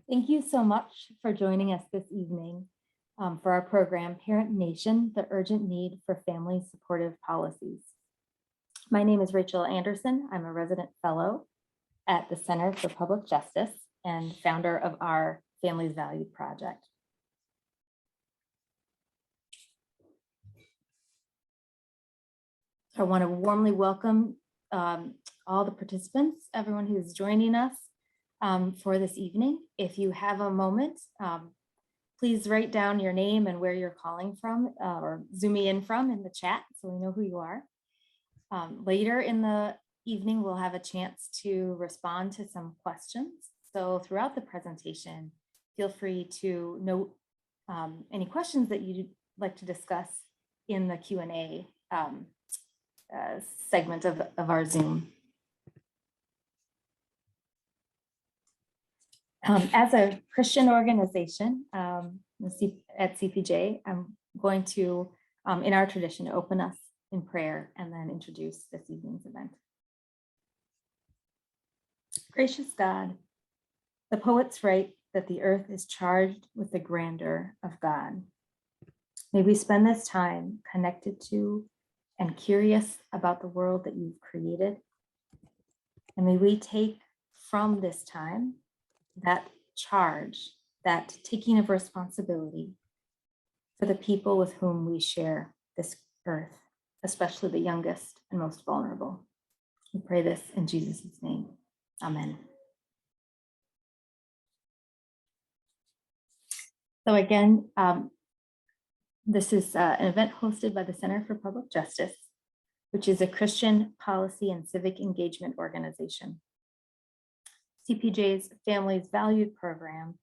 Thank you so much for joining us this evening for our program, Parent Nation, the Urgent Need for Family Supportive Policies. My name is Rachel Anderson. I'm a resident fellow at the Center for Public Justice and founder of our Families Valued project. I want to warmly welcome all the participants, everyone who's joining us for this evening. If you have a moment, please write down your name and where you're calling from or zoom me in from in the chat so we know who you are. Later in the evening, we'll have a chance to respond to some questions. So throughout the presentation, feel free to note any questions that you'd like to discuss in the Q&A segment of our Zoom. As a Christian organization at CPJ, I'm going to, in our tradition, open us in prayer and then introduce this evening's event. Gracious God, the poets write that the earth is charged with the grandeur of God. May we spend this time connected to and curious about the world that you've created. And may we take from this time that charge, that taking of responsibility for the people with whom we share this earth, especially the youngest and most vulnerable. We pray this in Jesus' name. Amen. So again, this is an event hosted by the Center for Public Justice, which is a Christian policy and civic engagement organization. CPJ's Families Valued program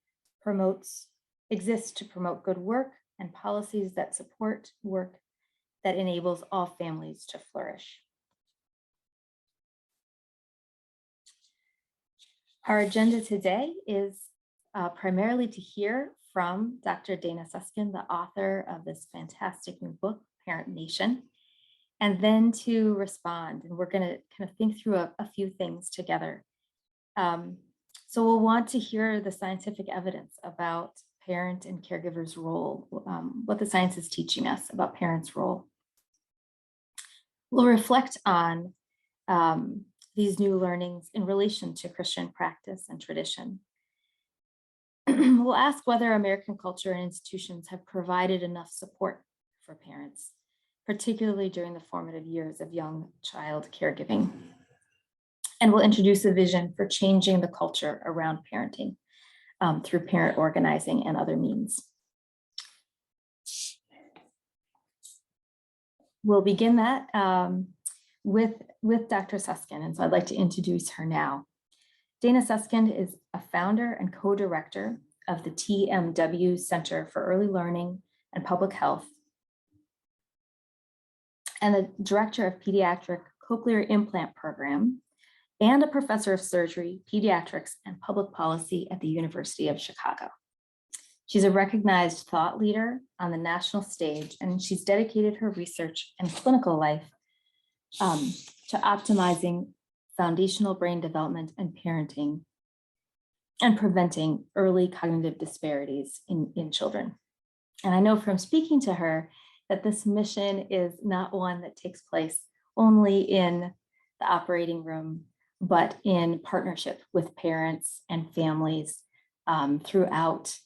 exists to promote good work and policies that support work that enables all families to flourish. Our agenda today is primarily to hear from Dr. Dana Suskind, the author of this fantastic new book, Parent Nation, and then to respond. And we're going to kind of think through a few things together. So we'll want to hear the scientific evidence about parent and caregiver's role, what the science is teaching us about parents' role. We'll reflect on these new learnings in relation to Christian practice and tradition. We'll ask whether American culture and institutions have provided enough support for parents, particularly during the formative years of young child caregiving. And we'll introduce a vision for changing the culture around parenting through parent organizing and other means. We'll begin that with Dr. Suskind, and so I'd like to introduce her now. Dana Suskind is a founder and co-director of the TMW Center for Early Learning and Public Health, and the director of Pediatric Cochlear Implant Program, and a professor of surgery, pediatrics, and public policy at the University of Chicago. She's a recognized thought leader on the national stage, and she's dedicated her research and clinical life to optimizing foundational brain development and parenting and preventing early cognitive disparities in children. And I know from speaking to her that this mission is not one that takes place only in the operating room, but in partnership with parents and families throughout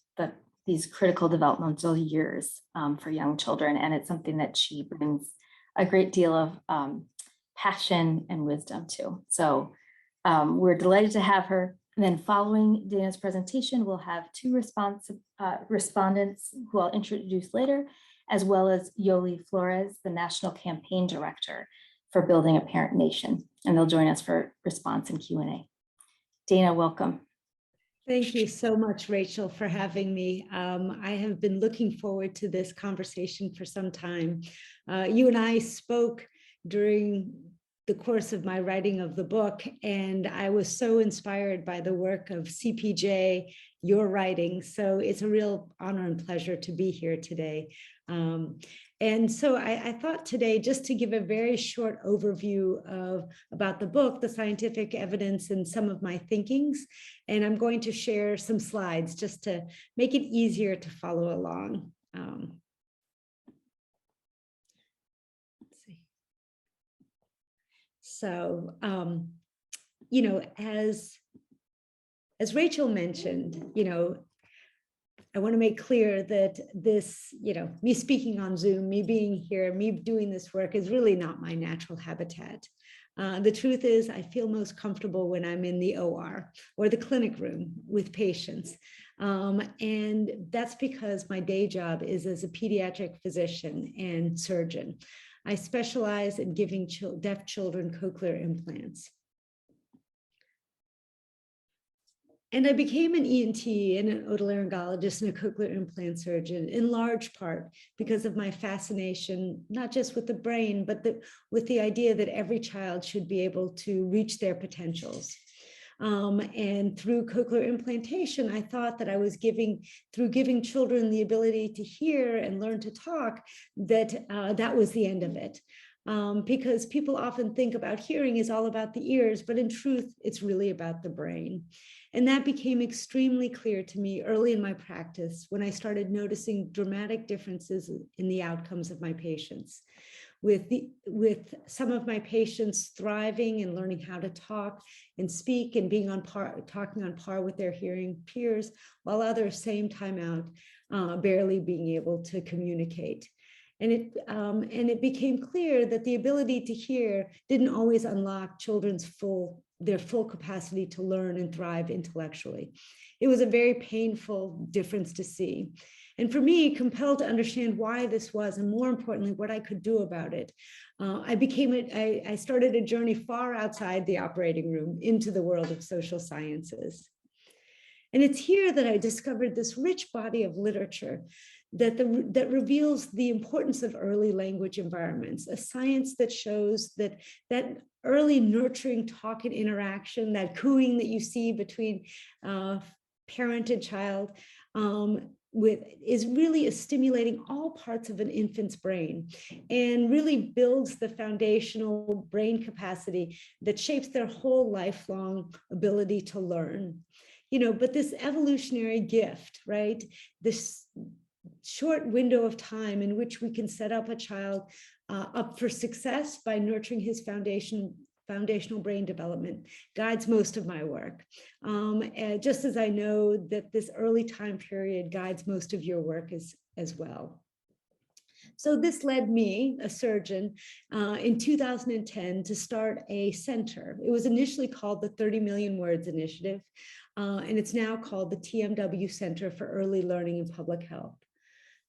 these critical developmental years for young children. And it's something that she brings a great deal of passion and wisdom to. So we're delighted to have her. And then following Dana's presentation, we'll have two respondents who I'll introduce later, as well as Yoli Flores, the National Campaign Director for Building a Parent Nation. And they'll join us for response and Q&A. Dana, welcome. Thank you so much, Rachel, for having me. I have been looking forward to this conversation for some time. You and I spoke during the course of my writing of the book, and I was so inspired by the work of CPJ, your writing. So it's a real honor and pleasure to be here today. And so I thought today just to give a very short overview about the book, the scientific evidence, and some of my thinkings. And I'm going to share some slides just to make it easier to follow along. Let's see. So, you know, as Rachel mentioned, you know, I want to make clear that this, you know, me speaking on Zoom, me being here, me doing this work is really not my natural habitat. The truth is, I feel most comfortable when I'm in the OR or the clinic room with patients. And that's because my day job is as a pediatric physician and surgeon. I specialize in giving deaf children cochlear implants. And I became an ENT and an otolaryngologist and a cochlear implant surgeon in large part because of my fascination, not just with the brain, but with the idea that every child should be able to reach their potentials. And through cochlear implantation, I thought that I was through giving children the ability to hear and learn to talk, that that was the end of it. Because people often think about hearing is all about the ears, but in truth, it's really about the brain. And that became extremely clear to me early in my practice when I started noticing dramatic differences in the outcomes of my patients. With some of my patients thriving and learning how to talk and speak and being talking on par with their hearing peers, while others, same time out, barely being able to communicate. And it became clear that the ability to hear didn't always unlock children's their full capacity to learn and thrive intellectually. It was a very painful difference to see. And for me, compelled to understand why this was, and more importantly, what I could do about it, I started a journey far outside the operating room into the world of social sciences. And it's here that I discovered this rich body of literature that reveals the importance of early language environments, a science that shows that early nurturing talk and interaction, that cooing that you see between parent and child, is really stimulating all parts of an infant's brain and really builds the foundational brain capacity that shapes their whole lifelong ability to learn. You know, but this evolutionary gift, right? This short window of time in which we can set up a child up for success by nurturing his foundational brain development guides most of my work. And just as I know that this early time period guides most of your work as well. So this led me, a surgeon, in 2010 to start a center. It was initially called the 30 Million Words Initiative, and it's now called the TMW Center for Early Learning and Public Health.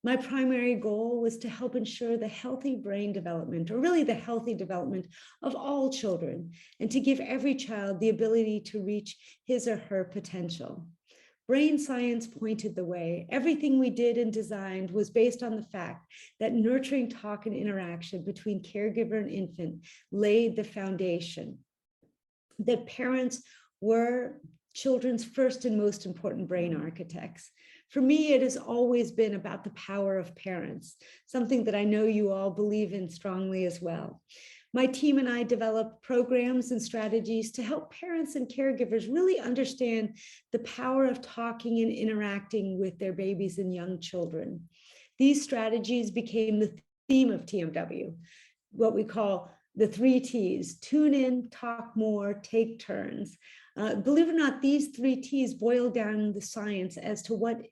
My primary goal was to help ensure the healthy brain development, or really the healthy development of all children, and to give every child the ability to reach his or her potential. Brain science pointed the way. Everything we did and designed was based on the fact that nurturing talk and interaction between caregiver and infant laid the foundation, that parents were children's first and most important brain architects. For me, it has always been about the power of parents, something that I know you all believe in strongly as well. My team and I developed programs and strategies to help parents and caregivers really understand the power of talking and interacting with their babies and young children. These strategies became the theme of TMW, what we call the 3 T's: tune in, talk more, take turns. Believe it or not, these 3 T's boil down the science as to what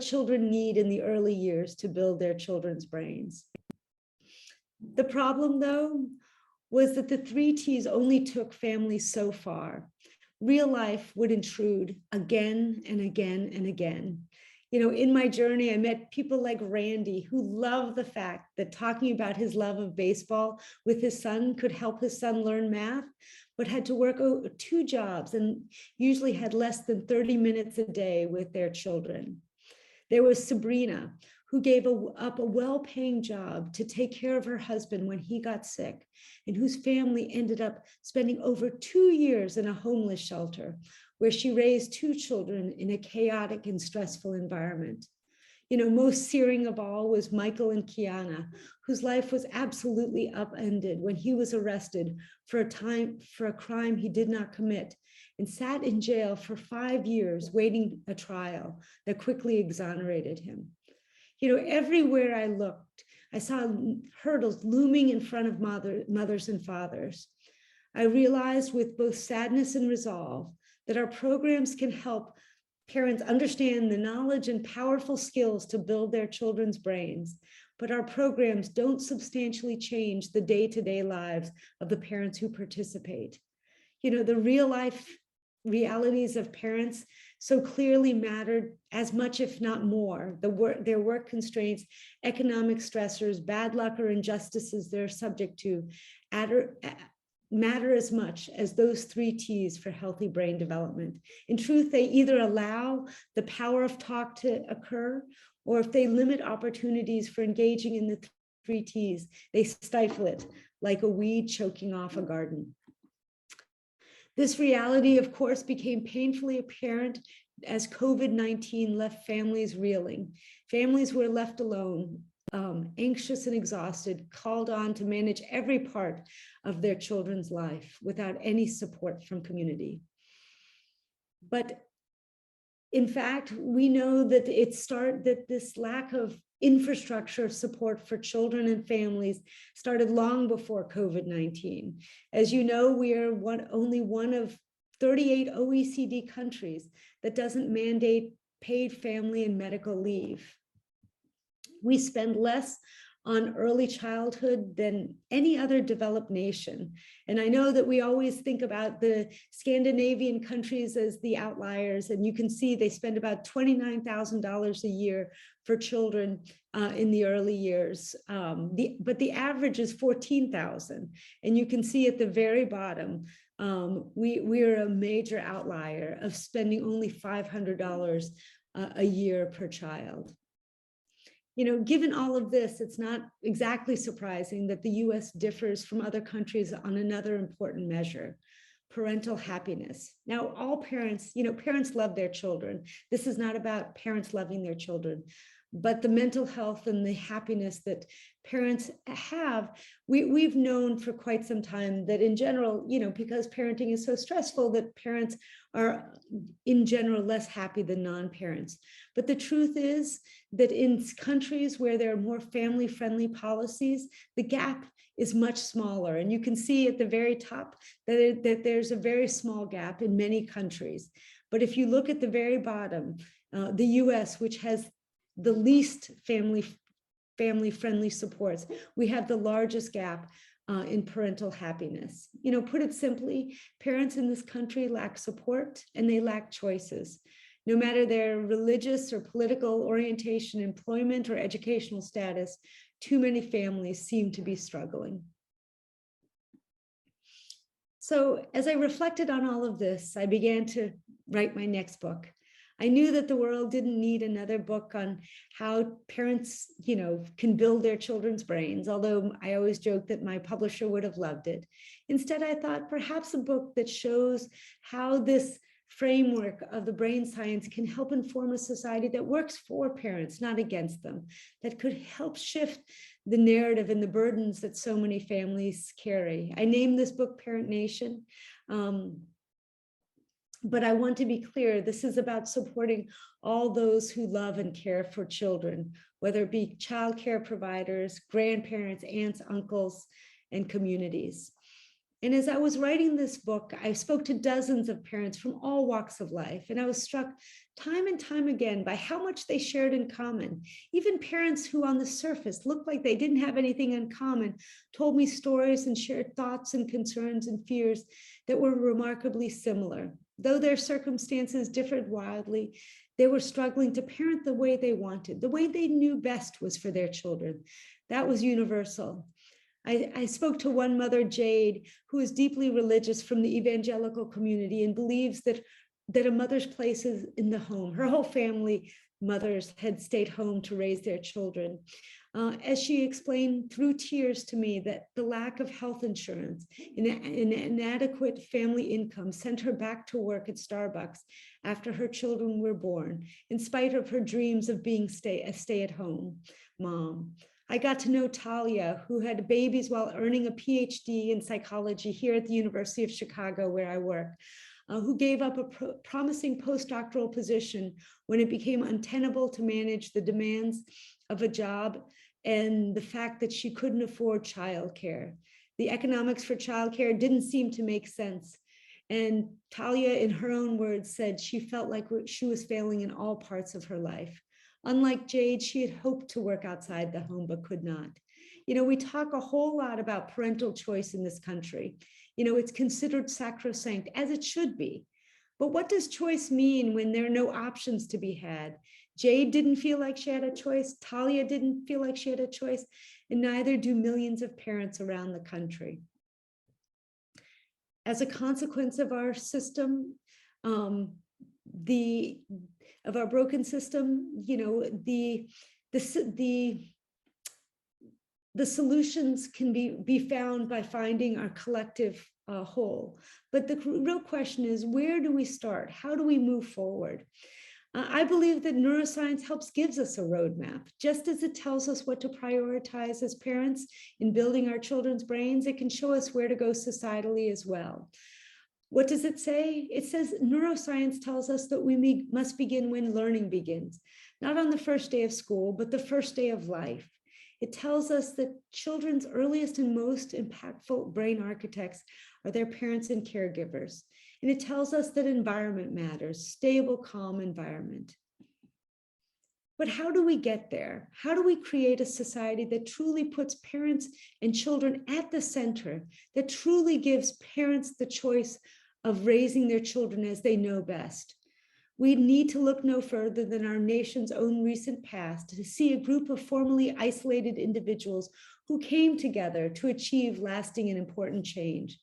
children need in the early years to build their children's brains. The problem, though, was that the 3 T's only took families so far. Real life would intrude again and again and again. You know, in my journey, I met people like Randy, who loved the fact that talking about his love of baseball with his son could help his son learn math, but had to work 2 jobs and usually had less than 30 minutes a day with their children. There was Sabrina, who gave up a well-paying job to take care of her husband when he got sick, and whose family ended up spending over 2 years in a homeless shelter, where she raised 2 children in a chaotic and stressful environment. Most searing of all was Michael and Kiana, whose life was absolutely upended when he was arrested for a crime he did not commit, and sat in jail for 5 years waiting a trial that quickly exonerated him. Everywhere I looked, I saw hurdles looming in front of mothers and fathers. I realized with both sadness and resolve that our programs can help parents understand the knowledge and powerful skills to build their children's brains, but our programs don't substantially change the day-to-day lives of the parents who participate. The real life realities of parents so clearly mattered as much, if not more. Their work constraints, economic stressors, bad luck, or injustices they're subject to matter as much as those 3 T's for healthy brain development. In truth, they either allow the power of talk to occur, or if they limit opportunities for engaging in the 3 T's, they stifle it like a weed choking off a garden. This reality, of course, became painfully apparent as COVID-19 left families reeling. Families were left alone, anxious and exhausted, called on to manage every part of their children's life without any support from community. But in fact, we know that this lack of infrastructure support for children and families started long before COVID-19. As you know, we are only one of 38 OECD countries that doesn't mandate paid family and medical leave. We spend less on early childhood than any other developed nation. And I know that we always think about the Scandinavian countries as the outliers, and you can see they spend about $29,000 a year for children in the early years. But the average is $14,000. And you can see at the very bottom, we're a major outlier of spending only $500 a year per child. Given all of this, it's not exactly surprising that the US differs from other countries on another important measure: parental happiness. Now, all parents, parents love their children. This is not about parents loving their children, but the mental health and the happiness that parents have, we've known for quite some time that in general, because parenting is so stressful, that parents are in general less happy than non-parents. But the truth is that in countries where there are more family-friendly policies, the gap is much smaller. And you can see at the very top that there's a very small gap in many countries. But if you look at the very bottom, the US, which has the least family-friendly supports, we have the largest gap in parental happiness. Put it simply, parents in this country lack support and they lack choices. No matter their religious or political orientation, employment, or educational status, too many families seem to be struggling. So as I reflected on all of this, I began to write my next book. I knew that the world didn't need another book on how parents, can build their children's brains, although I always joke that my publisher would have loved it. Instead, I thought perhaps a book that shows how this framework of the brain science can help inform a society that works for parents, not against them, that could help shift the narrative and the burdens that so many families carry. I named this book Parent Nation. But I want to be clear, this is about supporting all those who love and care for children, whether it be childcare providers, grandparents, aunts, uncles, and communities. And as I was writing this book, I spoke to dozens of parents from all walks of life, and I was struck time and time again by how much they shared in common. Even parents who on the surface looked like they didn't have anything in common told me stories and shared thoughts and concerns and fears that were remarkably similar. Though their circumstances differed wildly, they were struggling to parent the way they wanted. The way they knew best was for their children. That was universal. I spoke to one mother, Jade, who is deeply religious from the evangelical community and believes that a mother's place is in the home. Her whole family mothers had stayed home to raise their children. As she explained through tears to me that the lack of health insurance and inadequate family income sent her back to work at Starbucks after her children were born, in spite of her dreams of being a stay-at-home mom. I got to know Talia, who had babies while earning a PhD in psychology here at the University of Chicago, where I work, who gave up a promising postdoctoral position when it became untenable to manage the demands of a job and the fact that she couldn't afford childcare. The economics for childcare didn't seem to make sense. And Talia, in her own words, said she felt like she was failing in all parts of her life. Unlike Jade, she had hoped to work outside the home, but could not. You know, we talk a whole lot about parental choice in this country. You know, it's considered sacrosanct, as it should be. But what does choice mean when there are no options to be had? Jade didn't feel like she had a choice. Talia didn't feel like she had a choice, and neither do millions of parents around the country. As a consequence of our system, of our broken system, you know, the solutions can be found by finding our collective whole. But the real question is, where do we start? How do we move forward? I believe that neuroscience gives us a roadmap. Just as it tells us what to prioritize as parents in building our children's brains, it can show us where to go societally as well. What does it say? It says neuroscience tells us that we must begin when learning begins, not on the first day of school, but the first day of life. It tells us that children's earliest and most impactful brain architects are their parents and caregivers. And it tells us that environment matters, stable, calm environment. But how do we get there? How do we create a society that truly puts parents and children at the center, that truly gives parents the choice of raising their children as they know best? We need to look no further than our nation's own recent past to see a group of formerly isolated individuals who came together to achieve lasting and important change.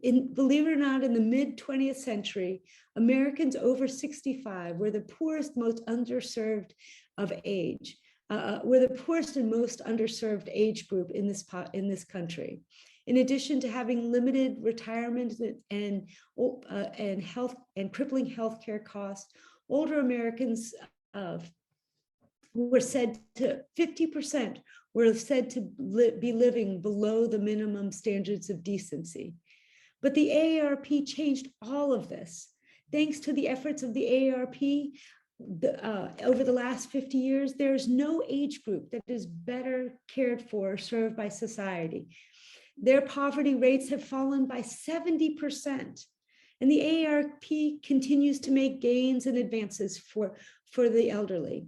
Believe it or not, in the mid-20th century, Americans over 65 were the poorest, most underserved of age, were the poorest and most underserved age group in this country. In addition to having limited retirement and health and crippling healthcare costs, older Americans were said to 50% were said to be living below the minimum standards of decency. But the AARP changed all of this. Thanks to the efforts of the AARP over the last 50 years, there's no age group that is better cared for or served by society. Their poverty rates have fallen by 70%. And the AARP continues to make gains and advances for the elderly.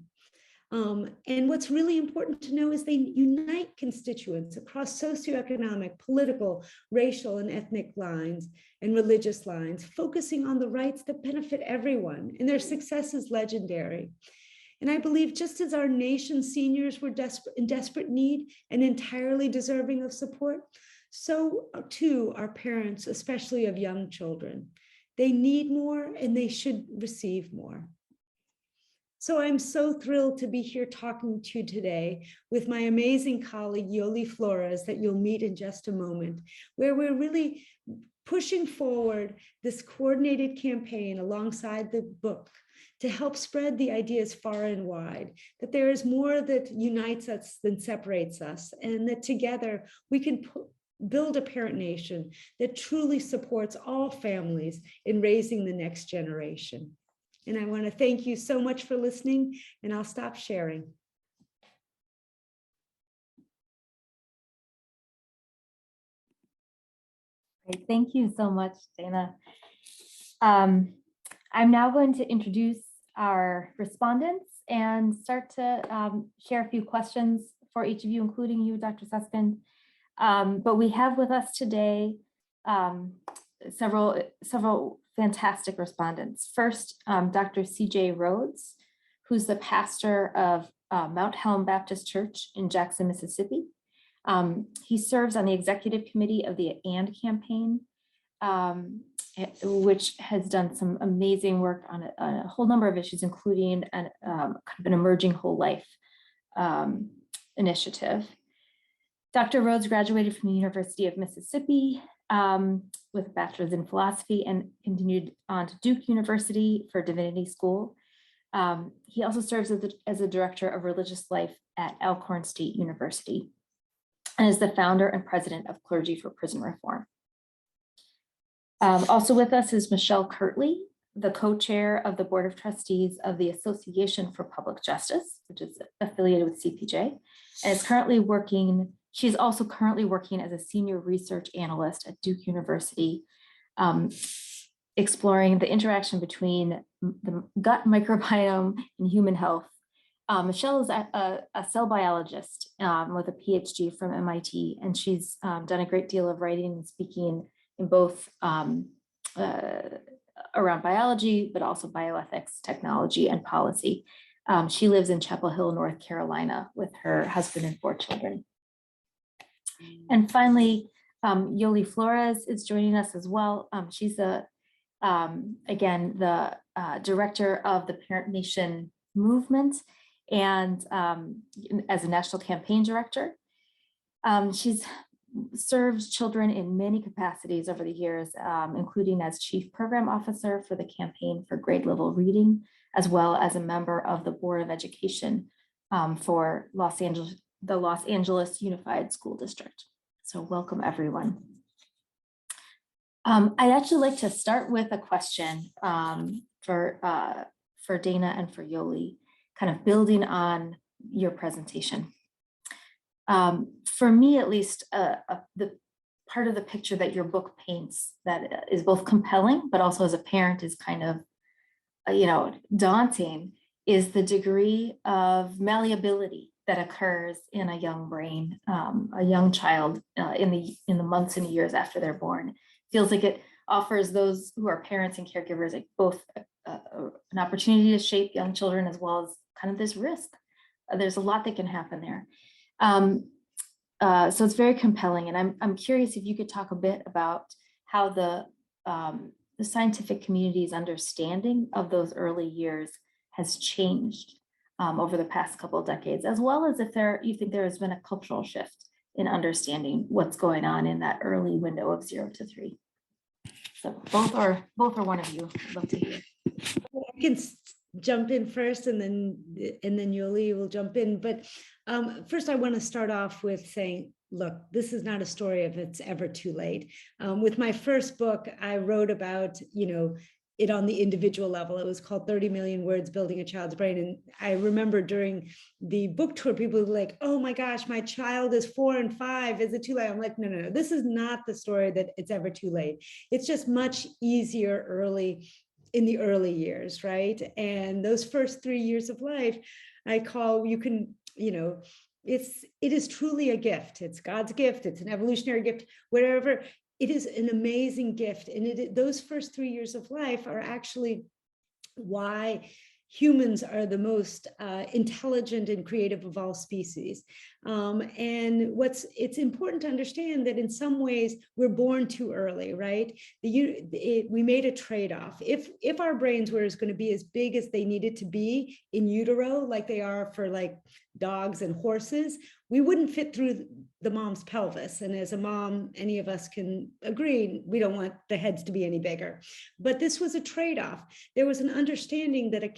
And what's really important to know is they unite constituents across socioeconomic, political, racial, and ethnic lines and religious lines, focusing on the rights that benefit everyone, and their success is legendary. And I believe just as our nation's seniors were in desperate need and entirely deserving of support, so too are parents, especially of young children. They need more and they should receive more. So I'm so thrilled to be here talking to you today with my amazing colleague, Yoli Flores, that you'll meet in just a moment, where we're really pushing forward this coordinated campaign alongside the book to help spread the ideas far and wide, that there is more that unites us than separates us, and that together we can build a parent nation that truly supports all families in raising the next generation. And I want to thank you so much for listening, and I'll stop sharing. Great. Thank you so much, Dana. I'm now going to introduce our respondents and start to share a few questions for each of you, including you, Dr. Suskind. But we have with us today several fantastic respondents. First, Dr. CJ Rhodes, who's the pastor of Mount Helm Baptist Church in Jackson, Mississippi. He serves on the executive committee of the AND campaign, which has done some amazing work on a whole number of issues, including kind of an emerging whole life initiative. Dr. Rhodes graduated from the University of Mississippi with a bachelor's in philosophy and continued on to Duke University for Divinity School. He also serves as the director of religious life at Alcorn State University and is the founder and president of Clergy for Prison Reform. Also with us is Michelle Kirtley, the co-chair of the Board of Trustees of the Association for Public Justice, which is affiliated with CPJ, and is currently working. She's also currently working as a senior research analyst at Duke University, exploring the interaction between the gut microbiome and human health. Michelle is a cell biologist with a PhD from MIT, and she's done a great deal of writing and speaking in both around biology, but also bioethics, technology, and policy. She lives in Chapel Hill, North Carolina, with her husband and 4 children. And finally, Yoli Flores is joining us as well. She's again, the director of the Parent Nation movement and as a national campaign director. She's served children in many capacities over the years, including as chief program officer for the Campaign for Grade Level Reading, as well as a member of the Board of Education for the Los Angeles Unified School District. So welcome, everyone. I'd actually like to start with a question for Dana and for Yoli, kind of building on your presentation. For me, at least, the part of the picture that your book paints that is both compelling, but also as a parent is kind of, daunting, is the degree of malleability that occurs in a young brain, a young child in the months and years after they're born. Feels like it offers those who are parents and caregivers like both an opportunity to shape young children as well as kind of this risk. There's a lot that can happen there. So it's very compelling, and I'm curious if you could talk a bit about how the scientific community's understanding of those early years has changed over the past couple of decades, as well as if you think there has been a cultural shift in understanding what's going on in that early window of 0 to 3. So both are one of you. I'd love to hear. I can jump in first, and then Yoli will jump in. But first, I want to start off with saying, look, this is not a story of it's ever too late. With my first book, I wrote about, it on the individual level. It was called 30 Million Words, Building a Child's Brain. And I remember during the book tour, people were like, oh my gosh, my child is 4 and 5. Is it too late? I'm like, no. This is not the story that it's ever too late. It's just much easier in the early years, right? And those first 3 years of life, I call, it is truly a gift. It's God's gift. It's an evolutionary gift, whatever. It is an amazing gift. And those first 3 years of life are actually why humans are the most intelligent and creative of all species. And it's important to understand that in some ways we're born too early, right? We made a trade-off. If our brains were going to be as big as they needed to be in utero, like they are for like dogs and horses, we wouldn't fit through the mom's pelvis. And as a mom, any of us can agree, we don't want the heads to be any bigger. But this was a trade-off. There was an understanding that a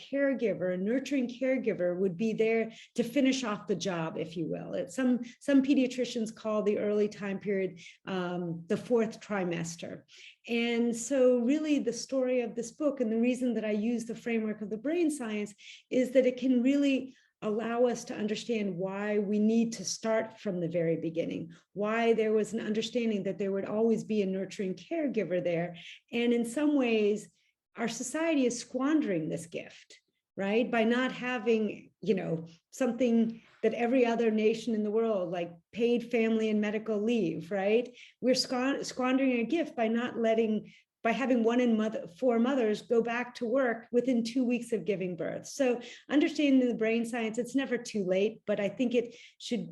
nurturing caregiver would be there to finish off the job, if you will. Some pediatricians call the early time period the 4th trimester. And so really the story of this book, and the reason that I use the framework of the brain science, is that it can really allow us to understand why we need to start from the very beginning, why there was an understanding that there would always be a nurturing caregiver there. And in some ways, our society is squandering this gift, right? By not having, something that every other nation in the world, like paid family and medical leave, right? We're squandering a gift by having 1 in 4 mothers go back to work within 2 weeks of giving birth. So understanding the brain science, it's never too late, but I think it should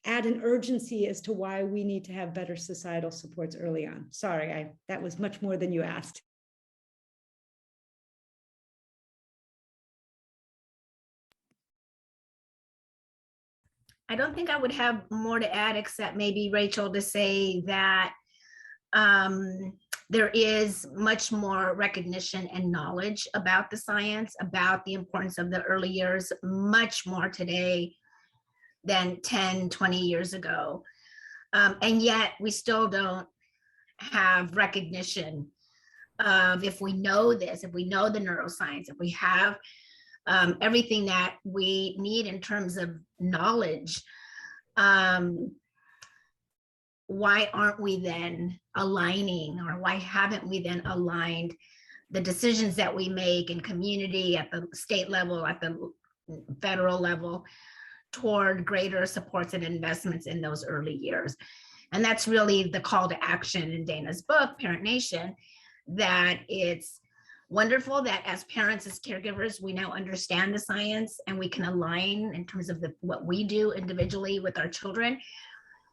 add an urgency as to why we need to have better societal supports early on. Sorry, that was much more than you asked. I don't think I would have more to add, except maybe Rachel to say that there is much more recognition and knowledge about the science, about the importance of the early years, much more today than 10, 20 years ago. And yet we still don't have recognition of, if we know this, if we know the neuroscience, if we have everything that we need in terms of knowledge, why aren't we then aligning, or why haven't we then aligned the decisions that we make in community, at the state level, at the federal level, toward greater supports and investments in those early years? And that's really the call to action in Dana's book, Parent Nation, that it's wonderful that as parents, as caregivers, we now understand the science and we can align in terms of what we do individually with our children,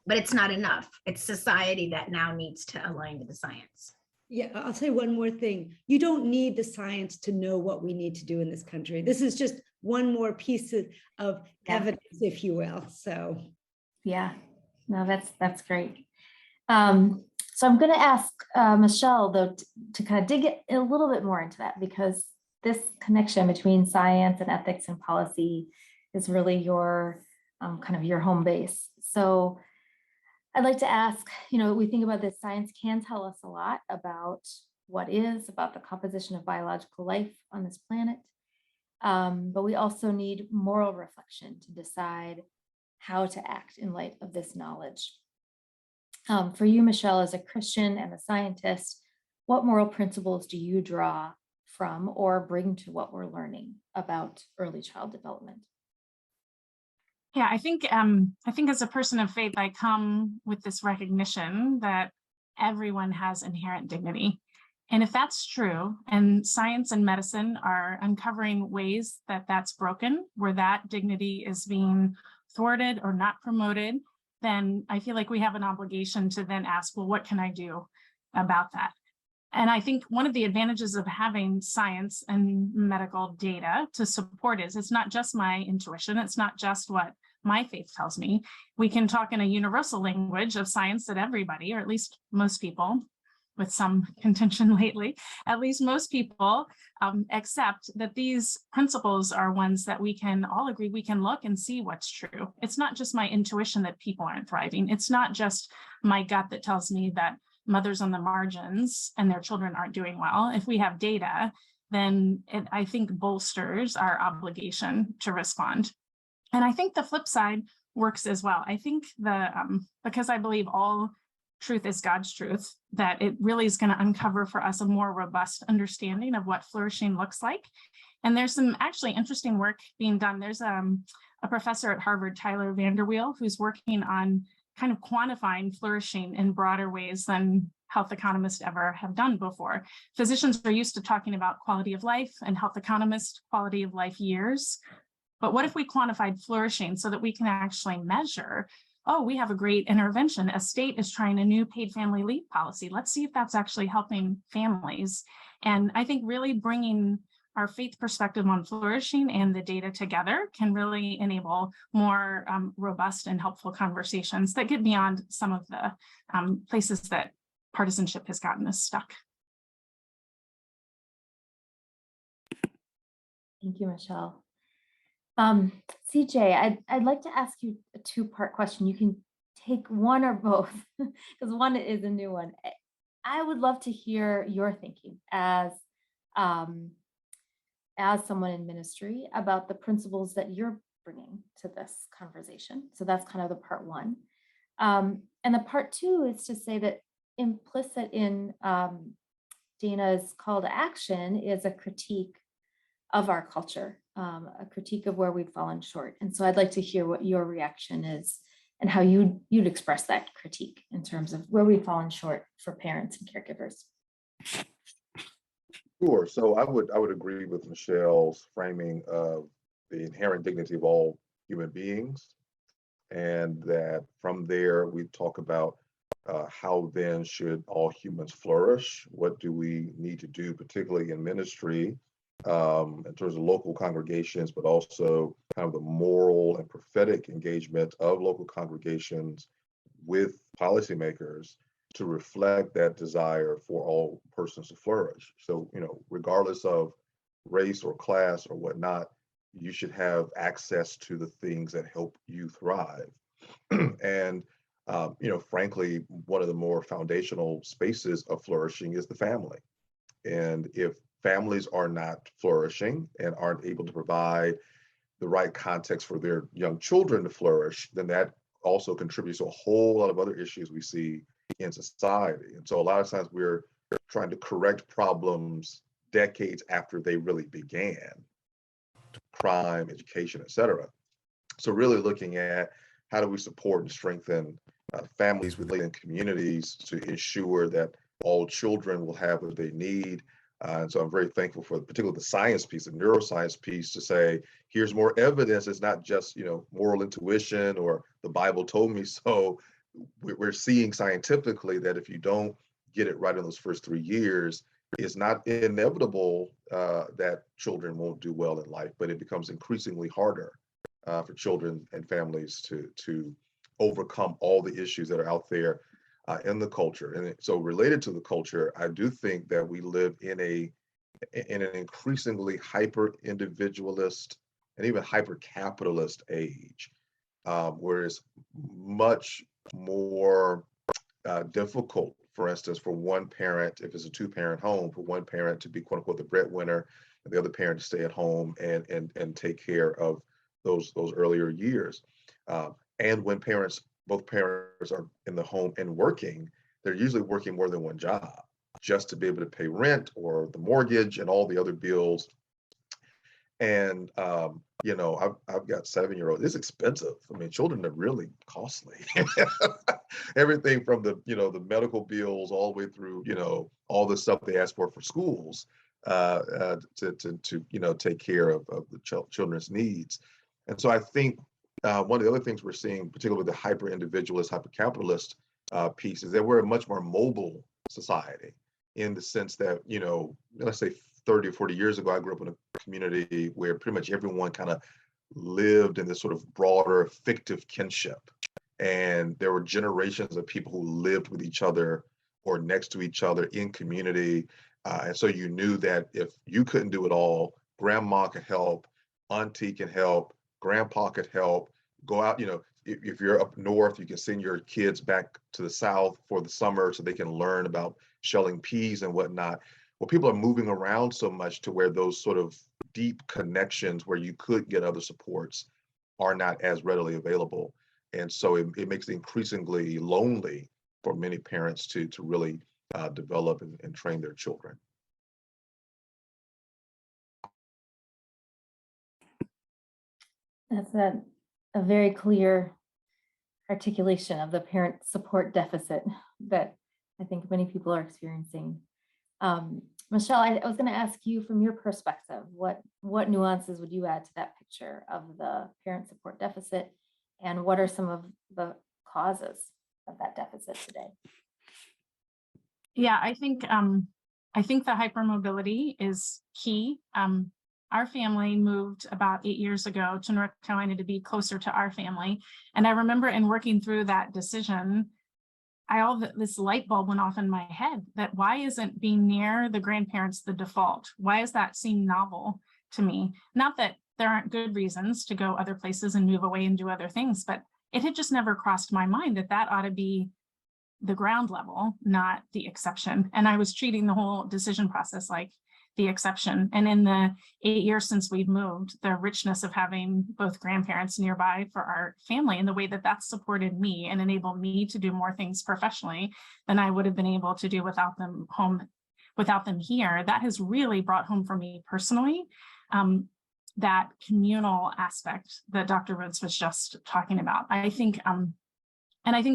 but it's not enough. It's society that now needs to align with the science. Yeah, I'll say one more thing. You don't need the science to know what we need to do in this country. This is just one more piece of evidence, if you will. So yeah, no, that's great. So I'm going to ask Michelle, though, to kind of dig a little bit more into that, because this connection between science and ethics and policy is really your kind of your home base. So I'd like to ask, we think about this, science can tell us a lot about what is, about the composition of biological life on this planet. But we also need moral reflection to decide how to act in light of this knowledge. For you, Michelle, as a Christian and a scientist, what moral principles do you draw from or bring to what we're learning about early child development? Yeah, I think as a person of faith, I come with this recognition that everyone has inherent dignity. And if that's true, and science and medicine are uncovering ways that that's broken, where that dignity is being thwarted or not promoted, then I feel like we have an obligation to then ask, well, what can I do about that? And I think one of the advantages of having science and medical data to support is it's not just my intuition. It's not just what my faith tells me. We can talk in a universal language of science that everybody, or at least most people, with some contention lately, at least most people accept that these principles are ones that we can all agree, we can look and see what's true. It's not just my intuition that people aren't thriving. It's not just my gut that tells me that mothers on the margins and their children aren't doing well. If we have data, then it, I think, bolsters our obligation to respond. And I think the flip side works as well. I think because I believe all truth is God's truth, that it really is going to uncover for us a more robust understanding of what flourishing looks like. And there's some actually interesting work being done. There's a professor at Harvard, Tyler Vanderweel, who's working on kind of quantifying flourishing in broader ways than health economists ever have done before. Physicians are used to talking about quality of life, and health economists, quality of life years. But what if we quantified flourishing so that we can actually measure, oh, we have a great intervention. A state is trying a new paid family leave policy. Let's see if that's actually helping families. And I think really bringing our faith perspective on flourishing and the data together can really enable more robust and helpful conversations that get beyond some of the places that partisanship has gotten us stuck. Thank you, Michelle. CJ, I'd like to ask you a two-part question. You can take one or both, because one is a new one. I would love to hear your thinking as someone in ministry about the principles that you're bringing to this conversation. So that's kind of the part one. And the part two is to say that implicit in Dana's call to action is a critique of our culture, a critique of where we've fallen short. And so I'd like to hear what your reaction is and how you'd express that critique in terms of where we've fallen short for parents and caregivers. Sure. So I would agree with Michelle's framing of the inherent dignity of all human beings. And that from there, we talk about how then should all humans flourish? What do we need to do, particularly in ministry, in terms of local congregations, but also kind of the moral and prophetic engagement of local congregations with policymakers to reflect that desire for all persons to flourish. So, regardless of race or class or whatnot, you should have access to the things that help you thrive. And frankly, one of the more foundational spaces of flourishing is the family. And if families are not flourishing and aren't able to provide the right context for their young children to flourish, then that also contributes to a whole lot of other issues we see in society. And so a lot of times we're trying to correct problems decades after they really began: crime, education, et cetera. So really looking at how do we support and strengthen families within communities to ensure that all children will have what they need. And so I'm very thankful for particularly the science piece, the neuroscience piece, to say, here's more evidence. It's not just, moral intuition or the Bible told me so. We're seeing scientifically that if you don't get it right in those first 3 years, it's not inevitable that children won't do well in life, but it becomes increasingly harder for children and families to overcome all the issues that are out there in the culture. And so related to the culture, I do think that we live in an increasingly hyper individualist and even hyper capitalist age, where it's much more difficult, for instance, for one parent, if it's a 2-parent home, for one parent to be quote unquote the breadwinner and the other parent to stay at home and take care of those earlier years. And when both parents are in the home and working, they're usually working more than one job just to be able to pay rent or the mortgage and all the other bills. And I've got 7-year-olds. It's expensive. I mean, children are really costly. Everything from the medical bills all the way through all the stuff they ask for schools to take care of the children's needs. And so I think one of the other things we're seeing, particularly with the hyper individualist, hyper capitalist piece, is that we're a much more mobile society, in the sense that let's say 30 or 40 years ago, I grew up in a community where pretty much everyone kind of lived in this sort of broader fictive kinship. And there were generations of people who lived with each other or next to each other in community. And so you knew that if you couldn't do it all, grandma could help, auntie can help, grandpa could help. Go out, if you're up north, you can send your kids back to the south for the summer so they can learn about shelling peas and whatnot. Well, people are moving around so much to where those sort of deep connections where you could get other supports are not as readily available. And so it makes it increasingly lonely for many parents to really develop and train their children. That's a very clear articulation of the parent support deficit that I think many people are experiencing. Michelle, I was going to ask you, from your perspective, what nuances would you add to that picture of the parent support deficit, and what are some of the causes of that deficit today? Yeah, I think the hypermobility is key. Our family moved about 8 years ago to North Carolina to be closer to our family. And I remember in working through that decision, this light bulb went off in my head that why isn't being near the grandparents the default? Why does that seem novel to me? Not that there aren't good reasons to go other places and move away and do other things, but it had just never crossed my mind that ought to be the ground level, not the exception. And I was treating the whole decision process like the exception. And in the 8 years since we've moved, the richness of having both grandparents nearby for our family and the way that that's supported me and enabled me to do more things professionally than I would have been able to do without them here, that has really brought home for me personally that communal aspect that Dr. Rhodes was just talking about. I think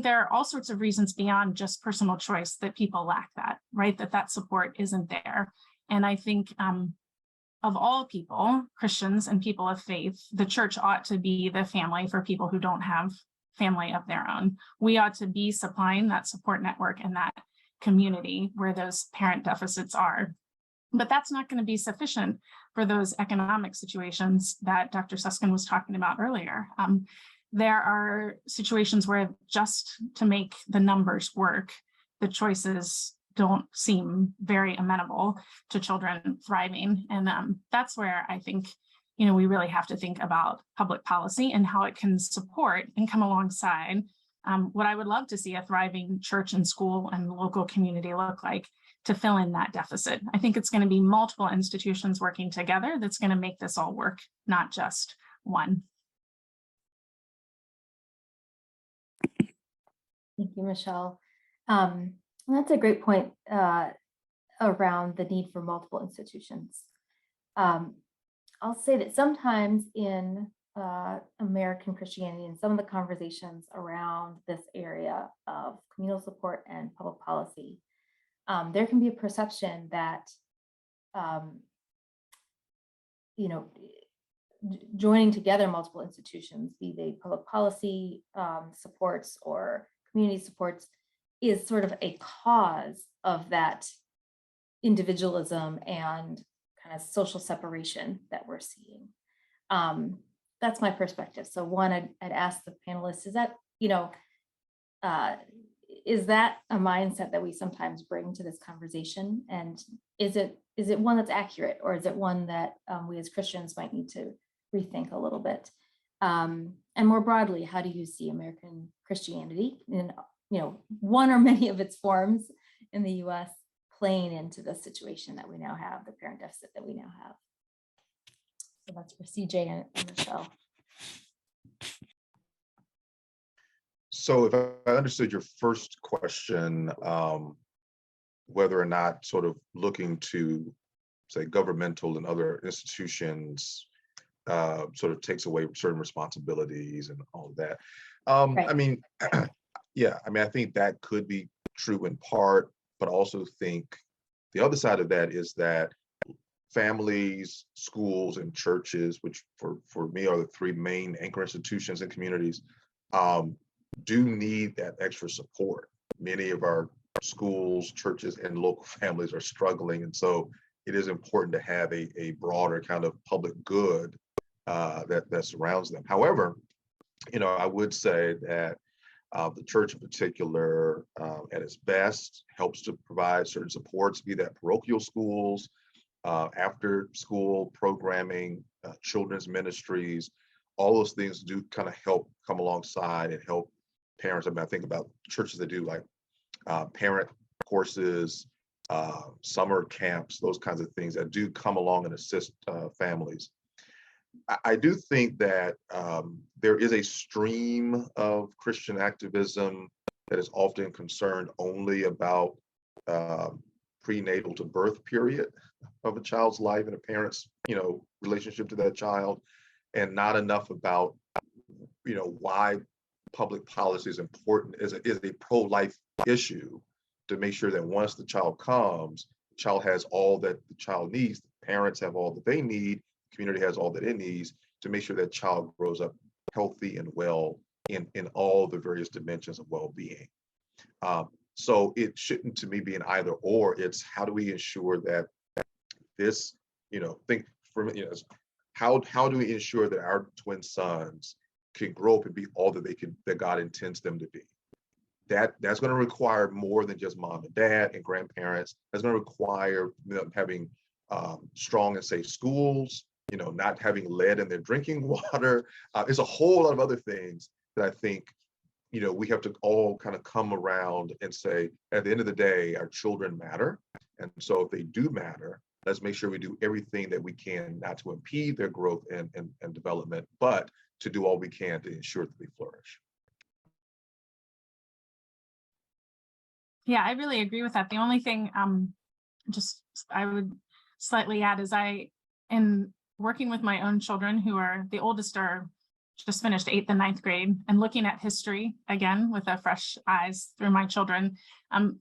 there are all sorts of reasons beyond just personal choice that people lack that, right? That support isn't there. And I think of all people, Christians and people of faith, the church ought to be the family for people who don't have family of their own. We ought to be supplying that support network and that community where those parent deficits are. But that's not going to be sufficient for those economic situations that Dr. Suskind was talking about earlier. There are situations where just to make the numbers work, the choices don't seem very amenable to children thriving. And that's where I think, we really have to think about public policy and how it can support and come alongside what I would love to see a thriving church and school and local community look like to fill in that deficit. I think it's going to be multiple institutions working together that's going to make this all work, not just one. Thank you, Michelle. That's a great point around the need for multiple institutions. I'll say that sometimes in American Christianity and some of the conversations around this area of communal support and public policy, there can be a perception that, joining together multiple institutions, be they public policy supports or community supports, is sort of a cause of that individualism and kind of social separation that we're seeing. That's my perspective. So one, I'd ask the panelists, is that, is that a mindset that we sometimes bring to this conversation? And is it one that's accurate, or is it one that we as Christians might need to rethink a little bit? And more broadly, how do you see American Christianity in, one or many of its forms in the US playing into the situation that we now have, the parent deficit that we now have? So that's for CJ and Michelle. So if I understood your first question, whether or not sort of looking to, say, governmental and other institutions sort of takes away certain responsibilities and all of that. Right. I mean, yeah, I think that could be true in part, but I also think the other side of that is that families, schools, and churches, which for me are the three main anchor institutions in communities, do need that extra support. Many of our schools, churches, and local families are struggling. And so it is important to have a broader kind of public good that surrounds them. However, I would say that the church in particular, at its best, helps to provide certain supports, be that parochial schools, after school programming, children's ministries. All those things do kind of help come alongside and help parents. I think about churches that do like parent courses, summer camps, those kinds of things that do come along and assist families. I do think that there is a stream of Christian activism that is often concerned only about prenatal to birth period of a child's life and a parent's, relationship to that child, and not enough about, why public policy is important, is a pro-life issue, to make sure that once the child comes, the child has all that the child needs, the parents have all that they need, the community has all that it needs, to make sure that child grows up healthy and well in all the various dimensions of well-being. So it shouldn't, to me, be an either or. It's how do we ensure that this, how do we ensure that our twin sons can grow up and be all that God intends them to be? That's going to require more than just mom and dad and grandparents. That's going to require them having strong and safe schools, not having lead in their drinking water. It's a whole lot of other things that I think, we have to all kind of come around and say, at the end of the day, our children matter. And so if they do matter, let's make sure we do everything that we can, not to impede their growth and development, but to do all we can to ensure that they flourish. Yeah, I really agree with that. The only thing I would slightly add is in working with my own children, who are, the oldest are just finished 8th and 9th grade, and looking at history again with a fresh eyes through my children,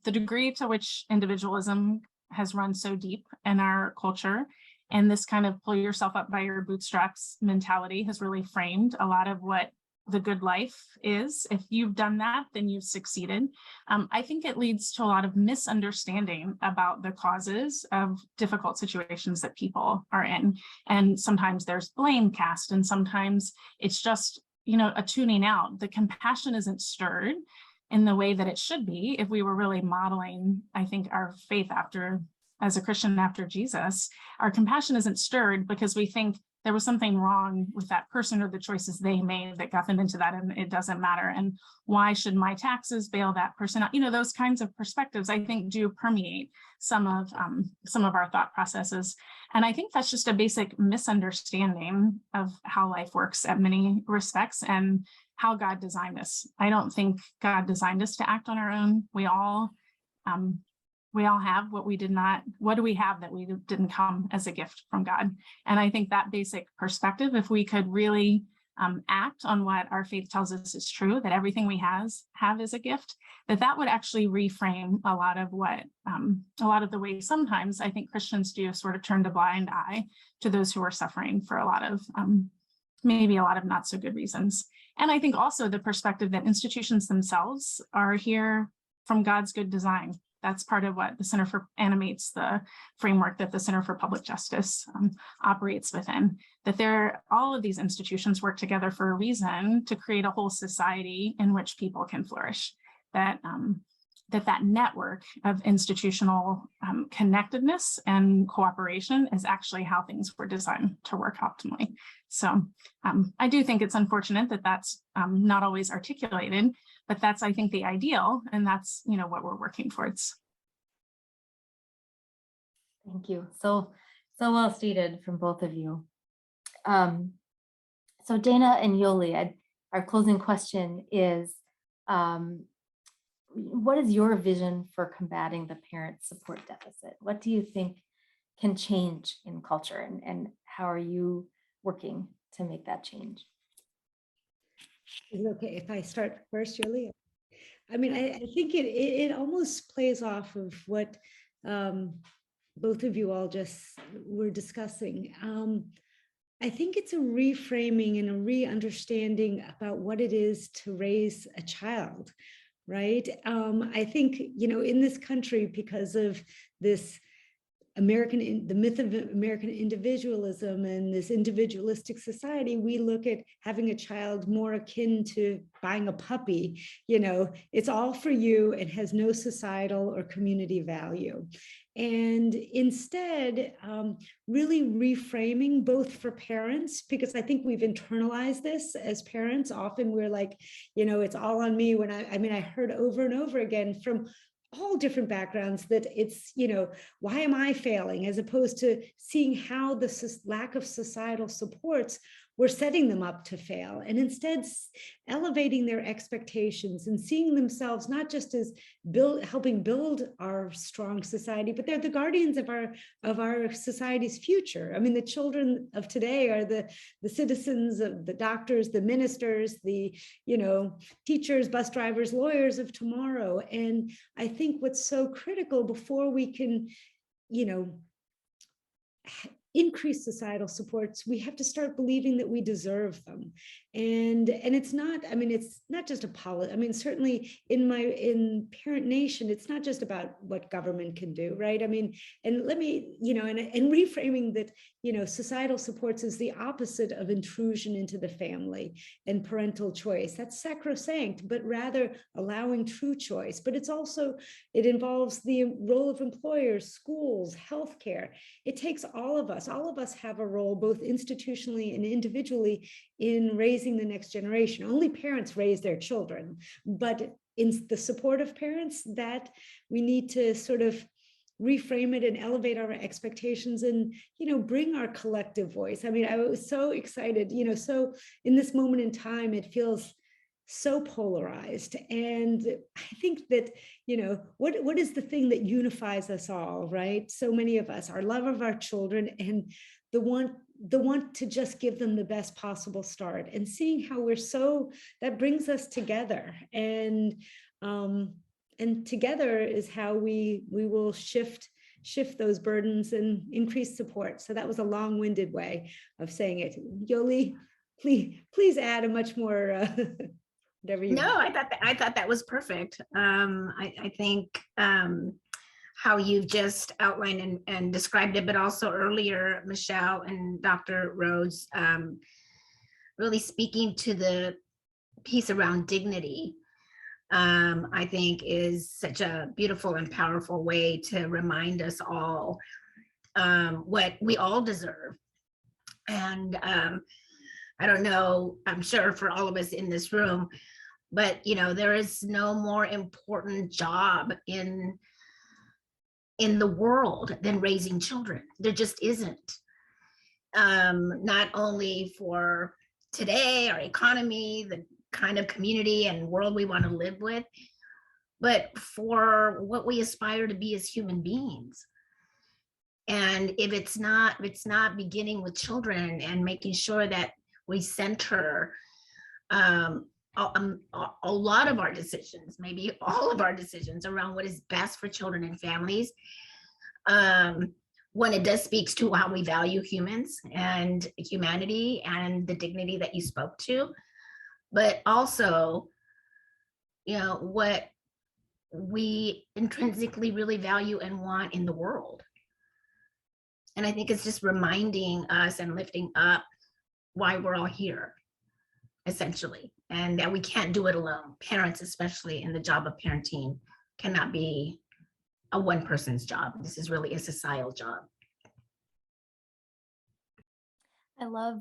the degree to which individualism has run so deep in our culture, and this kind of pull yourself up by your bootstraps mentality has really framed a lot of what the good life is. If you've done that, then you've succeeded. I think it leads to a lot of misunderstanding about the causes of difficult situations that people are in. And sometimes there's blame cast, and sometimes it's just, a tuning out. The compassion isn't stirred in the way that it should be if we were really modeling, I think, our faith as a Christian after Jesus. Our compassion isn't stirred because we think there was something wrong with that person or the choices they made that got them into that, and it doesn't matter. And why should my taxes bail that person out? Those kinds of perspectives, I think, do permeate some of our thought processes. And I think that's just a basic misunderstanding of how life works at many respects and how God designed us. I don't think God designed us to act on our own. We all have what do we have that we didn't come as a gift from God? And I think that basic perspective, if we could really act on what our faith tells us is true, that everything we have is a gift, that would actually reframe a lot of the ways sometimes I think Christians do sort of turn a blind eye to those who are suffering for maybe a lot of not so good reasons. And I think also the perspective that institutions themselves are here from God's good design. That's part of what the Center for animates the framework that the Center for Public Justice operates within, that all of these institutions work together for a reason, to create a whole society in which people can flourish. That network of institutional connectedness and cooperation is actually how things were designed to work optimally. So I do think it's unfortunate that that's not always articulated, but that's, I think, the ideal, and that's, what we're working towards. Thank you. So well stated from both of you. So Dana and Yoli, our closing question is, what is your vision for combating the parent support deficit? What do you think can change in culture, and how are you working to make that change? Is it okay if I start first, Julie? I mean, I think it almost plays off of what both of you all just were discussing. I think it's a reframing and a re-understanding about what it is to raise a child, right? I think, in this country, because of this the myth of American individualism and this individualistic society, we look at having a child more akin to buying a puppy. It's all for you. It has no societal or community value. And instead, really reframing both for parents, because I think we've internalized this as parents. Often we're like, it's all on me. When I heard over and over again from all different backgrounds that it's, why am I failing? As opposed to seeing how the lack of societal supports were setting them up to fail, and instead elevating their expectations and seeing themselves not just as helping build our strong society, but they're the guardians of our society's future. I mean, the children of today are the citizens of the doctors, the ministers, the teachers, bus drivers, lawyers of tomorrow. And I think what's so critical before we can increase societal supports, we have to start believing that we deserve them. And it's not just a policy. Certainly in Parent Nation, it's not just about what government can do, right? And let me, and reframing that, societal supports is the opposite of intrusion into the family and parental choice. That's sacrosanct, but rather allowing true choice. But it involves the role of employers, schools, healthcare. It takes all of us have a role, both institutionally and individually, in raising the next generation. Only parents raise their children, but in the support of parents, that we need to sort of reframe it and elevate our expectations and, bring our collective voice. I was so excited, so in this moment in time, it feels so polarized. And I think that, what is the thing that unifies us all, right? So many of us, our love of our children and the want to just give them the best possible start, and seeing how that brings us together. And together is how we will shift those burdens and increase support. So that was a long-winded way of saying it. Yoli, please add a much more, whatever you No, want. I thought that was perfect. I think how you've just outlined and described it, but also earlier, Michelle and Dr. Rhodes, really speaking to the piece around dignity, I think is such a beautiful and powerful way to remind us all what we all deserve. And I don't know, I'm sure for all of us in this room, but there is no more important job in the world than raising children. There just isn't. Not only for today, our economy, the kind of community and world we want to live with, but for what we aspire to be as human beings. And if it's not beginning with children and making sure that we center a lot of our decisions, maybe all of our decisions around what is best for children and families, when it does speaks to how we value humans and humanity and the dignity that you spoke to, but also, what we intrinsically really value and want in the world. And I think it's just reminding us and lifting up why we're all here, essentially, and that we can't do it alone. Parents, especially in the job of parenting, cannot be a one person's job. This is really a societal job. I love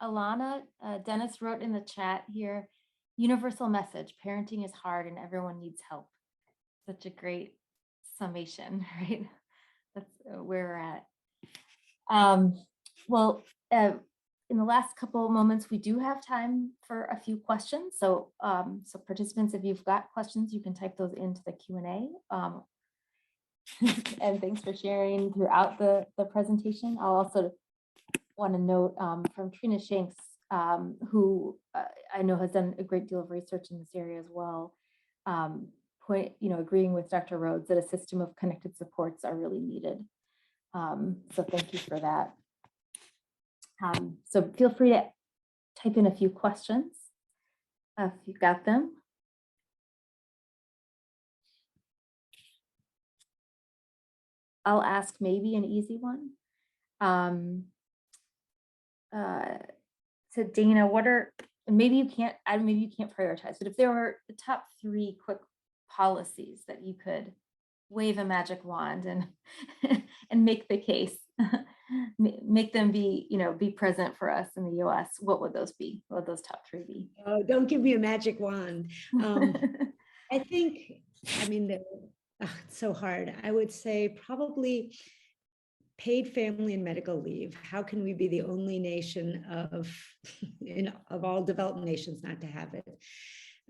Alana, Dennis wrote in the chat here, universal message, parenting is hard and everyone needs help. Such a great summation, right? That's where we're at. Well, in the last couple of moments, we do have time for a few questions. So, so participants, if you've got questions, you can type those into the Q&A. And thanks for sharing throughout the presentation. I'll also want to note from Trina Shanks, who I know has done a great deal of research in this area as well, agreeing with Dr. Rhodes that a system of connected supports are really needed. So thank you for that. So feel free to type in a few questions if you've got them. I'll ask maybe an easy one. So Dana, maybe you can't prioritize, but if there were the top 3 quick policies that you could wave a magic wand and and make the case, make them be present for us in the US, what would those be? What would those top 3 be? Oh, don't give me a magic wand. I think, it's so hard. I would say probably paid family and medical leave. How can we be the only nation of all developed nations not to have it?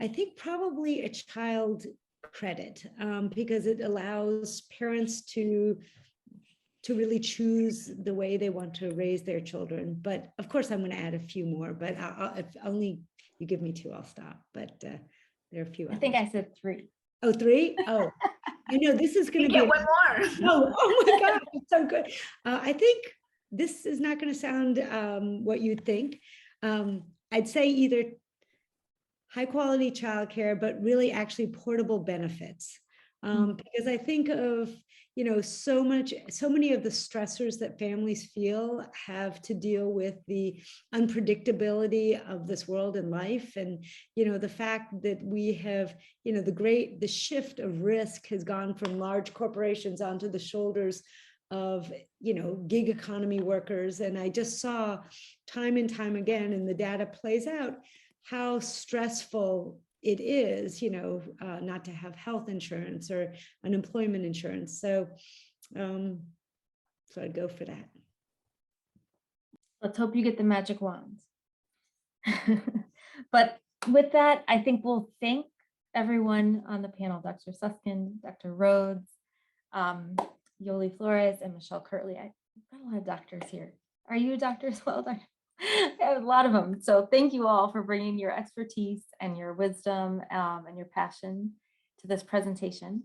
I think probably a child credit, because it allows parents to really choose the way they want to raise their children. But of course, I'm going to add a few more, but if only you give me 2, I'll stop. But there are a few. I think I said 3. Oh, 3? Oh, I know this is going to be one more. Oh my God, it's so good. I think this is not going to sound what you'd think. I'd say either high quality childcare, but really actually portable benefits. Because I think of, so many of the stressors that families feel have to deal with the unpredictability of this world and life. And, the fact that we have, the shift of risk has gone from large corporations onto the shoulders of, gig economy workers. And I just saw time and time again, and the data plays out how stressful it is, not to have health insurance or unemployment insurance. So I'd go for that. Let's hope you get the magic wand. But with that, I think we'll thank everyone on the panel, Dr. Suskind, Dr. Rhodes, Yoli Flores, and Michelle Kirtley. I've got a lot of doctors here. Are you a doctor as well, Dr.? I have a lot of them. So thank you all for bringing your expertise and your wisdom and your passion to this presentation.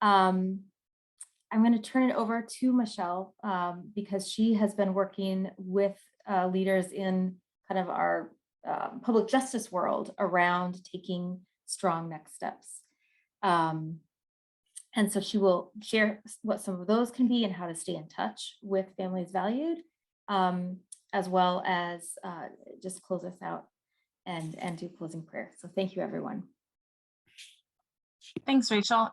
I I'm going to turn it over to Michelle because she has been working with leaders in kind of our public justice world around taking strong next steps. And so she will share what some of those can be and how to stay in touch with Families Valued, as well as just close us out and do closing prayer. So thank you, everyone. Thanks, Rachel.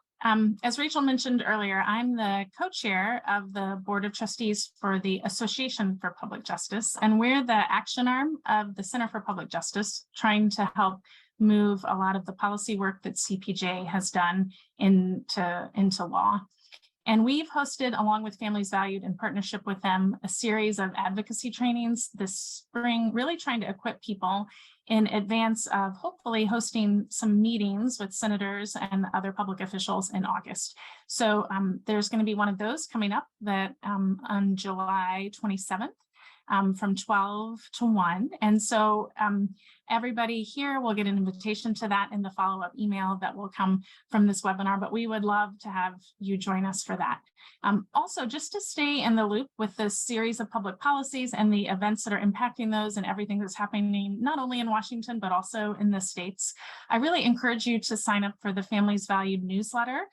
As Rachel mentioned earlier, I'm the co-chair of the Board of Trustees for the Association for Public Justice, and we're the action arm of the Center for Public Justice, trying to help move a lot of the policy work that CPJ has done into law. And we've hosted, along with Families Valued in partnership with them, a series of advocacy trainings this spring, really trying to equip people in advance of hopefully hosting some meetings with senators and other public officials in August. So there's going to be one of those coming up that on July 27th. From 12 to 1. And so everybody here will get an invitation to that in the follow-up email that will come from this webinar, but we would love to have you join us for that. Also, just to stay in the loop with this series of public policies and the events that are impacting those and everything that's happening, not only in Washington, but also in the States, I really encourage you to sign up for the Families Valued newsletter.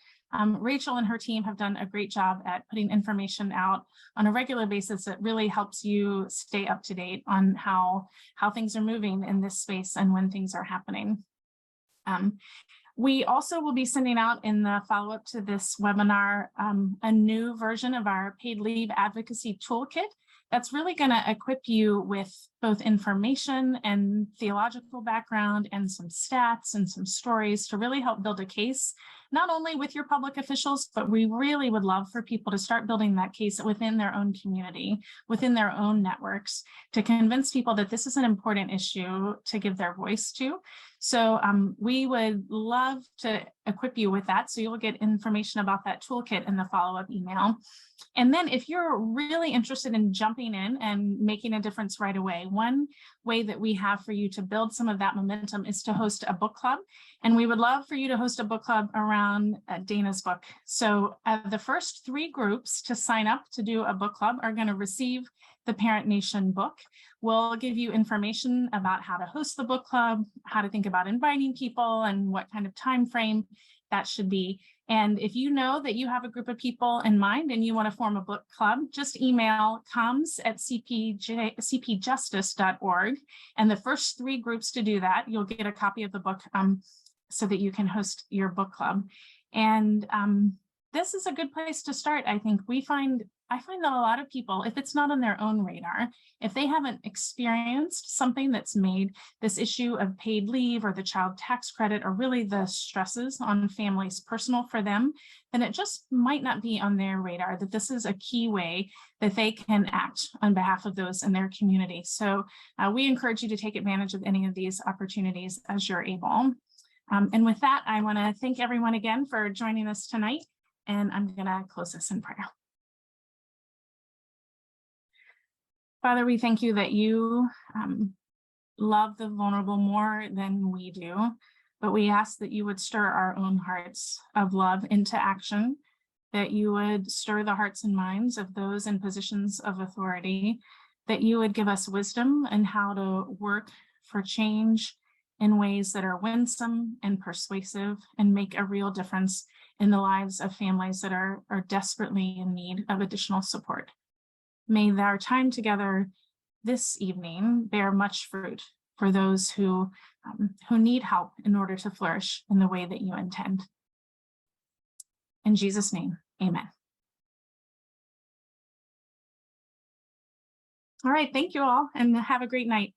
Rachel and her team have done a great job at putting information out on a regular basis that really helps you stay up to date on how things are moving in this space and when things are happening. We also will be sending out in the follow-up to this webinar a new version of our paid leave advocacy toolkit that's really going to equip you with both information and theological background and some stats and some stories to really help build a case, not only with your public officials, but we really would love for people to start building that case within their own community, within their own networks, to convince people that this is an important issue to give their voice to. So we would love to equip you with that. So you'll get information about that toolkit in the follow-up email. And then if you're really interested in jumping in and making a difference right away, one way that we have for you to build some of that momentum is to host a book club. And we would love for you to host a book club around Dana's book. So the first 3 groups to sign up to do a book club are going to receive the Parent Nation book. We'll give you information about how to host the book club, how to think about inviting people, and what kind of time frame that should be. And if you know that you have a group of people in mind and you want to form a book club, just email comms@cpjustice.org. And the first 3 groups to do that, you'll get a copy of the book so that you can host your book club. And this is a good place to start. I think I find that a lot of people, if it's not on their own radar, if they haven't experienced something that's made this issue of paid leave or the child tax credit or really the stresses on families personal for them, then it just might not be on their radar that this is a key way that they can act on behalf of those in their community. So we encourage you to take advantage of any of these opportunities as you're able. And with that, I want to thank everyone again for joining us tonight, and I'm going to close this in prayer. Father, we thank you that you love the vulnerable more than we do, but we ask that you would stir our own hearts of love into action, that you would stir the hearts and minds of those in positions of authority, that you would give us wisdom in how to work for change in ways that are winsome and persuasive and make a real difference in the lives of families that are desperately in need of additional support. May our time together this evening bear much fruit for those who need help in order to flourish in the way that you intend. In Jesus' name, amen. All right, thank you all, and have a great night.